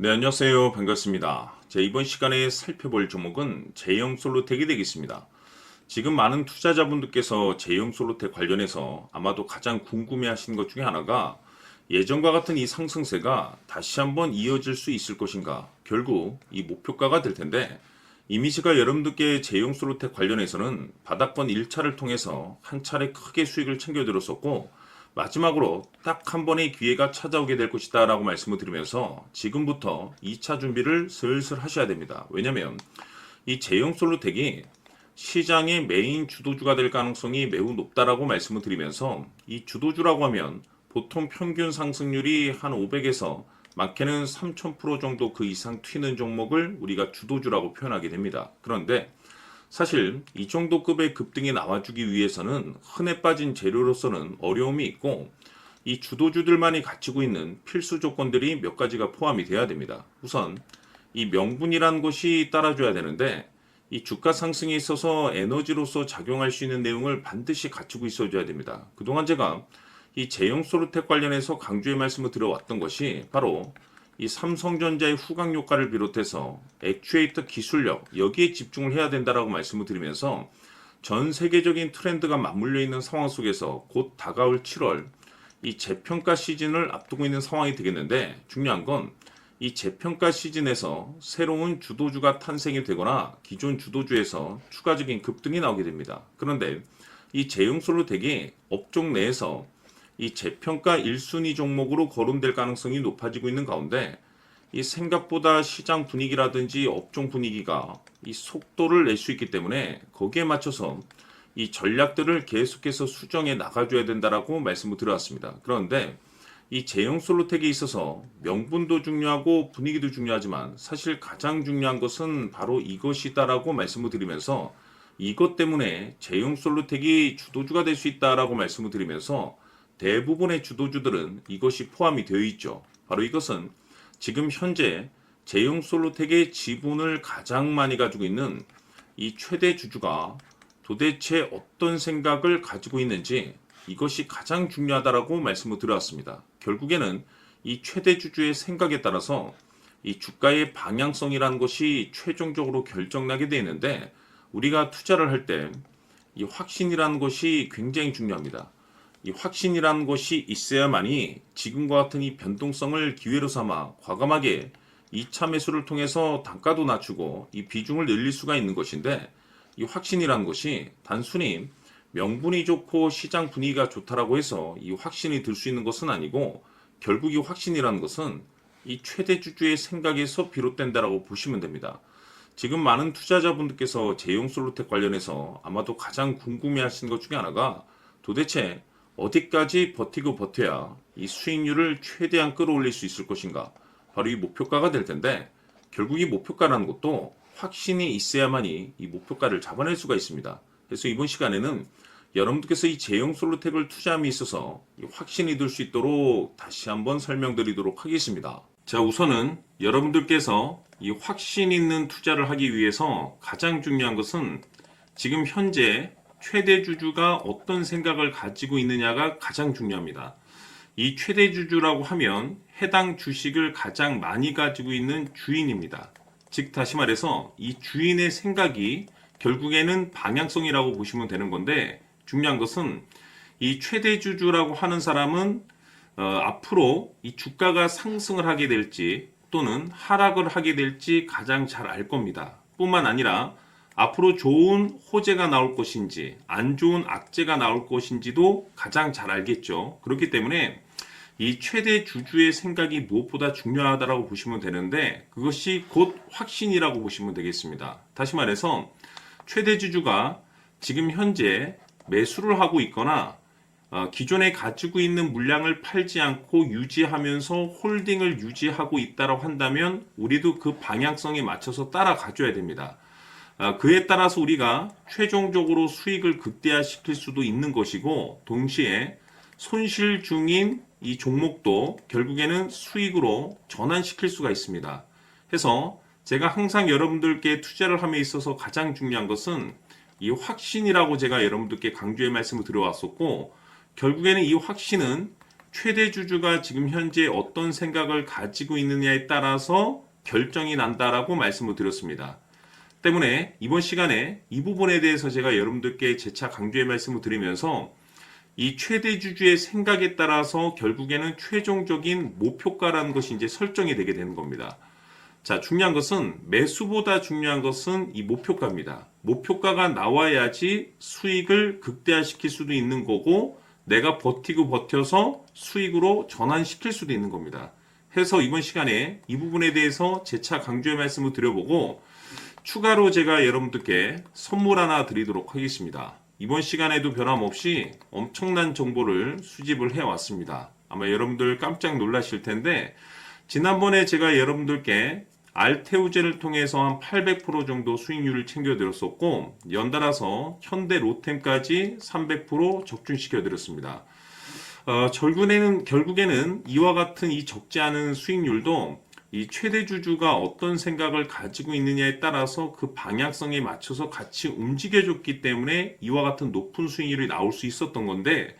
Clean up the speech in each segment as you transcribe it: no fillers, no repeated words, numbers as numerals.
네, 안녕하세요. 반갑습니다. 이번 시간에 살펴볼 종목은 제형 솔로텍이 되겠습니다. 지금 많은 투자자분들께서 제형 솔로텍 관련해서 아마도 가장 궁금해 하시는 것 중에 하나가 예전과 같은 이 상승세가 다시 한번 이어질 수 있을 것인가, 결국 이 목표가가 될 텐데, 이미 제가 여러분들께 제형 솔로텍 관련해서는 바닥권 1차를 통해서 한 차례 크게 수익을 챙겨드렸었고, 마지막으로 딱 한 번의 기회가 찾아오게 될 것이다 라고 말씀을 드리면서 지금부터 2차 준비를 슬슬 하셔야 됩니다. 왜냐면 이 제형 솔루텍이 시장의 메인 주도주가 될 가능성이 매우 높다라고 말씀을 드리면서, 이 주도주라고 하면 보통 평균 상승률이 한 500에서 많게는 3000% 정도 그 이상 튀는 종목을 우리가 주도주라고 표현하게 됩니다. 그런데 사실 이 정도 급의 급등이 나와주기 위해서는 흔해 빠진 재료로서는 어려움이 있고, 이 주도주들만이 갖추고 있는 필수 조건들이 몇 가지가 포함이 돼야 됩니다. 우선 이 명분이란 것이 따라줘야 되는데, 이 주가 상승에 있어서 에너지로서 작용할 수 있는 내용을 반드시 갖추고 있어줘야 됩니다. 그동안 제가 이 제형 솔루텍 관련해서 강조의 말씀을 드려왔던 것이 바로 이 삼성전자의 후광 효과를 비롯해서 액추에이터 기술력, 여기에 집중을 해야 된다라고 말씀을 드리면서, 전 세계적인 트렌드가 맞물려 있는 상황 속에서 곧 다가올 7월 이 재평가 시즌을 앞두고 있는 상황이 되겠는데, 중요한 건 이 재평가 시즌에서 새로운 주도주가 탄생이 되거나 기존 주도주에서 추가적인 급등이 나오게 됩니다. 그런데 이 제형 솔루텍이 업종 내에서 이 재평가 1순위 종목으로 거론될 가능성이 높아지고 있는 가운데, 이 생각보다 시장 분위기라든지 업종 분위기가 이 속도를 낼 수 있기 때문에 거기에 맞춰서 이 전략들을 계속해서 수정해 나가줘야 된다라고 말씀을 드려왔습니다. 그런데 이 제형 솔루텍에 있어서 명분도 중요하고 분위기도 중요하지만 사실 가장 중요한 것은 바로 이것이다라고 말씀을 드리면서, 이것 때문에 제형 솔루텍이 주도주가 될 수 있다라고 말씀을 드리면서 대부분의 주도주들은 이것이 포함이 되어 있죠. 바로 이것은 지금 현재 제형 솔루텍의 지분을 가장 많이 가지고 있는 이 최대 주주가 도대체 어떤 생각을 가지고 있는지, 이것이 가장 중요하다라고 말씀을 드렸습니다. 결국에는 이 최대 주주의 생각에 따라서 이 주가의 방향성이라는 것이 최종적으로 결정나게 되어 있는데, 우리가 투자를 할 때 이 확신이라는 것이 굉장히 중요합니다. 이 확신이라는 것이 있어야만이 지금과 같은 이 변동성을 기회로 삼아 과감하게 2차 매수를 통해서 단가도 낮추고 이 비중을 늘릴 수가 있는 것인데, 이 확신이라는 것이 단순히 명분이 좋고 시장 분위기가 좋다라고 해서 이 확신이 들 수 있는 것은 아니고, 결국 이 확신이라는 것은 이 최대 주주의 생각에서 비롯된다라고 보시면 됩니다. 지금 많은 투자자분들께서 제형 솔루텍 관련해서 아마도 가장 궁금해하시는 것 중에 하나가, 도대체 어디까지 버티고 버텨야 이 수익률을 최대한 끌어올릴 수 있을 것인가, 바로 이 목표가가 될 텐데, 결국 이 목표가라는 것도 확신이 있어야만이 이 목표가를 잡아낼 수가 있습니다. 그래서 이번 시간에는 여러분들께서 이 제형 솔루텍을 투자함에 있어서 이 확신이 들 수 있도록 다시 한번 설명드리도록 하겠습니다. 자, 우선은 여러분들께서 이 확신 있는 투자를 하기 위해서 가장 중요한 것은 지금 현재 최대 주주가 어떤 생각을 가지고 있느냐가 가장 중요합니다. 이 최대 주주라고 하면 해당 주식을 가장 많이 가지고 있는 주인입니다. 즉 다시 말해서 이 주인의 생각이 결국에는 방향성이라고 보시면 되는 건데, 중요한 것은 이 최대 주주라고 하는 사람은 앞으로 이 주가가 상승을 하게 될지 또는 하락을 하게 될지 가장 잘 알 겁니다. 뿐만 아니라 앞으로 좋은 호재가 나올 것인지 안 좋은 악재가 나올 것인지도 가장 잘 알겠죠. 그렇기 때문에 이 최대 주주의 생각이 무엇보다 중요하다고 보시면 되는데, 그것이 곧 확신이라고 보시면 되겠습니다. 다시 말해서 최대 주주가 지금 현재 매수를 하고 있거나 기존에 가지고 있는 물량을 팔지 않고 유지하면서 홀딩을 유지하고 있다고 한다면 우리도 그 방향성에 맞춰서 따라가줘야 됩니다. 그에 따라서 우리가 최종적으로 수익을 극대화시킬 수도 있는 것이고, 동시에 손실 중인 이 종목도 결국에는 수익으로 전환시킬 수가 있습니다. 해서 제가 항상 여러분들께 투자를 함에 있어서 가장 중요한 것은 이 확신이라고 제가 여러분들께 강조의 말씀을 드려왔었고, 결국에는 이 확신은 최대 주주가 지금 현재 어떤 생각을 가지고 있느냐에 따라서 결정이 난다라고 말씀을 드렸습니다. 때문에 이번 시간에 이 부분에 대해서 제가 여러분들께 재차 강조의 말씀을 드리면서 이 최대 주주의 생각에 따라서 결국에는 최종적인 목표가라는 것이 이제 설정이 되게 되는 겁니다. 자, 중요한 것은 매수보다 중요한 것은 이 목표가입니다. 목표가가 나와야지 수익을 극대화시킬 수도 있는 거고 내가 버티고 버텨서 수익으로 전환시킬 수도 있는 겁니다. 해서 이번 시간에 이 부분에 대해서 재차 강조의 말씀을 드려보고 추가로 제가 여러분들께 선물 하나 드리도록 하겠습니다. 이번 시간에도 변함없이 엄청난 정보를 수집을 해왔습니다. 아마 여러분들 깜짝 놀라실 텐데 지난번에 제가 여러분들께 알테우제를 통해서 한 800% 정도 수익률을 챙겨드렸었고 연달아서 현대 로템까지 300% 적중시켜드렸습니다. 결국에는 이와 같은 이 적지 않은 수익률도 이 최대 주주가 어떤 생각을 가지고 있느냐에 따라서 그 방향성에 맞춰서 같이 움직여줬기 때문에 이와 같은 높은 수익률이 나올 수 있었던 건데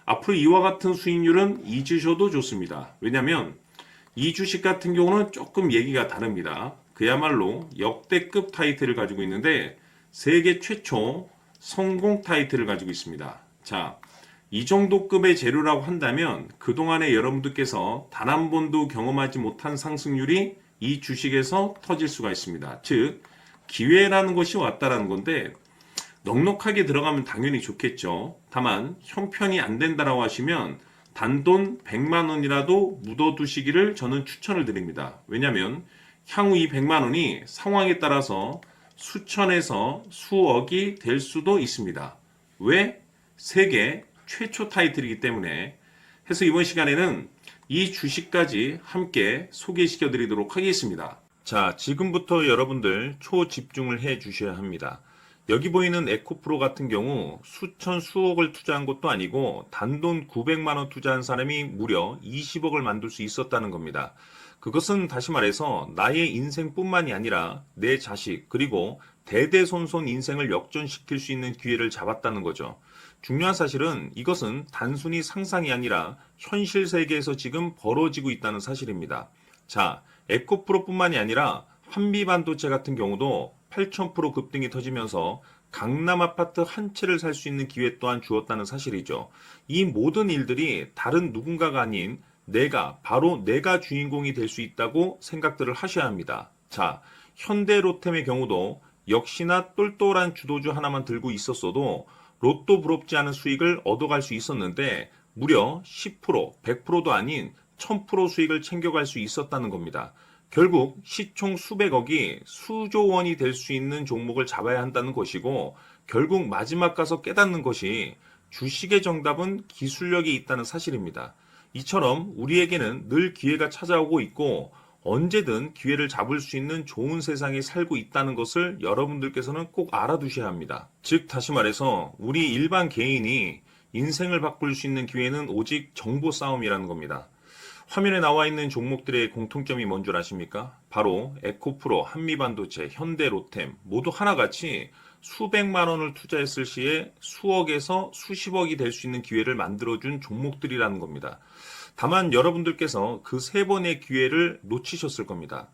앞으로 이와 같은 수익률은 잊으셔도 좋습니다. 왜냐하면 이 주식 같은 경우는 조금 얘기가 다릅니다. 그야말로 역대급 타이틀을 가지고 있는데 세계 최초 성공 타이틀을 가지고 있습니다. 자, 이 정도 급의 재료라고 한다면 그동안에 여러분들께서 단 한 번도 경험하지 못한 상승률이 이 주식에서 터질 수가 있습니다. 즉 기회라는 것이 왔다라는 건데 넉넉하게 들어가면 당연히 좋겠죠. 다만 형편이 안 된다라고 하시면 단돈 100만 원이라도 묻어두시기를 저는 추천을 드립니다. 왜냐하면 향후 이 100만 원이 상황에 따라서 수천에서 수억이 될 수도 있습니다. 왜? 세계 최초 타이틀이기 때문에 해서 이번 시간에는 이 주식까지 함께 소개시켜 드리도록 하겠습니다. 자, 지금부터 여러분들 초집중을 해 주셔야 합니다. 여기 보이는 에코프로 같은 경우 수천 수억을 투자한 것도 아니고 단돈 900만 원 투자한 사람이 무려 20억을 만들 수 있었다는 겁니다. 그것은 다시 말해서 나의 인생뿐만이 아니라 내 자식 그리고 대대손손 인생을 역전시킬 수 있는 기회를 잡았다는 거죠. 중요한 사실은 이것은 단순히 상상이 아니라 현실 세계에서 지금 벌어지고 있다는 사실입니다. 자, 에코프로뿐만이 아니라 한미반도체 같은 경우도 8,000% 급등이 터지면서 강남 아파트 한 채를 살 수 있는 기회 또한 주었다는 사실이죠. 이 모든 일들이 다른 누군가가 아닌 바로 내가 주인공이 될 수 있다고 생각들을 하셔야 합니다. 자, 현대로템의 경우도 역시나 똘똘한 주도주 하나만 들고 있었어도 로또 부럽지 않은 수익을 얻어갈 수 있었는데 무려 10%, 100%도 아닌 1000% 수익을 챙겨갈 수 있었다는 겁니다. 결국 시총 수백억이 수조 원이 될 수 있는 종목을 잡아야 한다는 것이고 결국 마지막 가서 깨닫는 것이 주식의 정답은 기술력이 있다는 사실입니다. 이처럼 우리에게는 늘 기회가 찾아오고 있고 언제든 기회를 잡을 수 있는 좋은 세상에 살고 있다는 것을 여러분들께서는 꼭 알아두셔야 합니다. 즉 다시 말해서 우리 일반 개인이 인생을 바꿀 수 있는 기회는 오직 정보 싸움이라는 겁니다. 화면에 나와 있는 종목들의 공통점이 뭔 줄 아십니까? 바로 에코프로, 한미반도체, 현대로템 모두 하나같이 수백만 원을 투자했을 시에 수억에서 수십억이 될 수 있는 기회를 만들어준 종목들이라는 겁니다. 다만 여러분들께서 그 세 번의 기회를 놓치셨을 겁니다.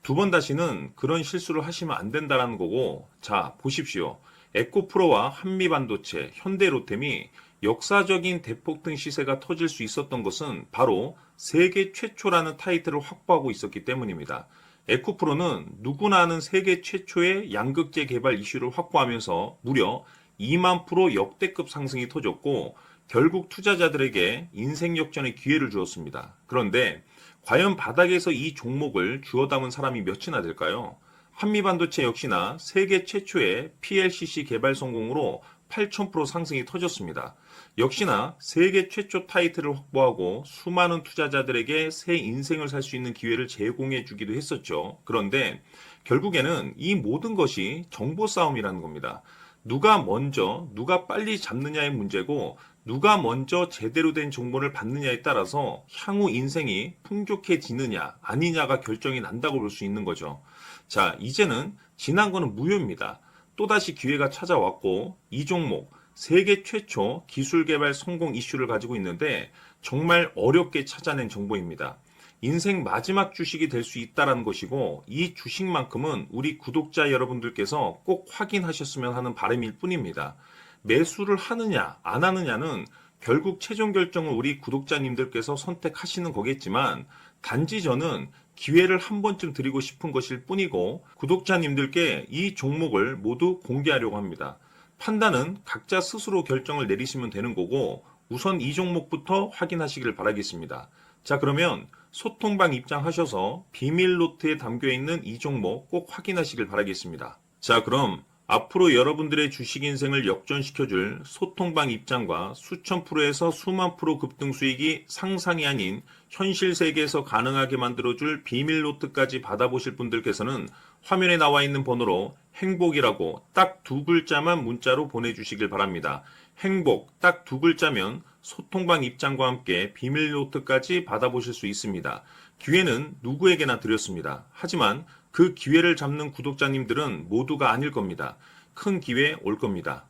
두 번 다시는 그런 실수를 하시면 안 된다는 거고 자 보십시오. 에코프로와 한미반도체, 현대로템이 역사적인 대폭등 시세가 터질 수 있었던 것은 바로 세계 최초라는 타이틀을 확보하고 있었기 때문입니다. 에코프로는 누구나 아는 세계 최초의 양극재 개발 이슈를 확보하면서 무려 2만 프로 역대급 상승이 터졌고 결국 투자자들에게 인생 역전의 기회를 주었습니다. 그런데 과연 바닥에서 이 종목을 주워 담은 사람이 몇이나 될까요? 한미반도체 역시나 세계 최초의 PLCC 개발 성공으로 8,000% 상승이 터졌습니다. 역시나 세계 최초 타이틀을 확보하고 수많은 투자자들에게 새 인생을 살 수 있는 기회를 제공해 주기도 했었죠. 그런데 결국에는 이 모든 것이 정보 싸움이라는 겁니다. 누가 먼저, 누가 빨리 잡느냐의 문제고 누가 먼저 제대로 된 정보를 받느냐에 따라서 향후 인생이 풍족해지느냐 아니냐가 결정이 난다고 볼 수 있는 거죠. 자, 이제는 지난 거는 무효입니다. 또다시 기회가 찾아왔고 이 종목 세계 최초 기술 개발 성공 이슈를 가지고 있는데 정말 어렵게 찾아낸 정보입니다. 인생 마지막 주식이 될 수 있다는 것이고 이 주식만큼은 우리 구독자 여러분들께서 꼭 확인하셨으면 하는 바람일 뿐입니다. 매수를 하느냐 안 하느냐는 결국 최종 결정을 우리 구독자님들께서 선택하시는 거겠지만 단지 저는 기회를 한 번쯤 드리고 싶은 것일 뿐이고 구독자님들께 이 종목을 모두 공개하려고 합니다. 판단은 각자 스스로 결정을 내리시면 되는 거고 우선 이 종목부터 확인하시길 바라겠습니다. 자, 그러면 소통방 입장하셔서 비밀 노트에 담겨 있는 이 종목 꼭 확인하시길 바라겠습니다. 자, 그럼 앞으로 여러분들의 주식 인생을 역전시켜줄 소통방 입장과 수천 프로에서 수만 프로 급등 수익이 상상이 아닌 현실 세계에서 가능하게 만들어줄 비밀 노트까지 받아보실 분들께서는 화면에 나와 있는 번호로 행복이라고 딱 두 글자만 문자로 보내주시길 바랍니다. 행복 딱 두 글자면 소통방 입장과 함께 비밀 노트까지 받아보실 수 있습니다. 기회는 누구에게나 드렸습니다. 하지만 그 기회를 잡는 구독자님들은 모두가 아닐 겁니다. 큰 기회 올 겁니다.